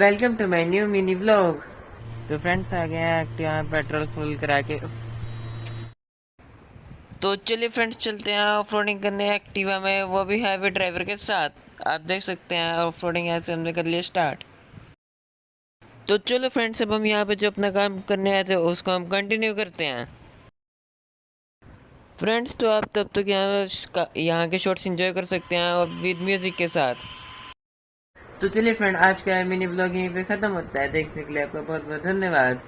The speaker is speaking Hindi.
Welcome to my new mini vlog. तो फ्रेंड्स आ गए हैं एक्टिवा में पेट्रोल फुल करा के। तो चलिए फ्रेंड्स चलते हैं ऑफ रोडिंग करने एक्टिवा में, वो भी हैवी ड्राइवर के साथ। आप देख सकते हैं ऑफ रोडिंग ऐसे हमने कर लिया स्टार्ट। तो चलो फ्रेंड्स अब हम यहाँ पे जो अपना काम करने आए थे उसको हम कंटिन्यू करते हैं। फ्रेंड्स तो आप तब तक यहाँ के शॉट्स एंजॉय कर सकते हैं और विद म्यूजिक के साथ। तो चलिए फ्रेंड आज का मिनी ब्लॉग यहीं पे खत्म होता है। देखने के लिए आपका बहुत बहुत धन्यवाद।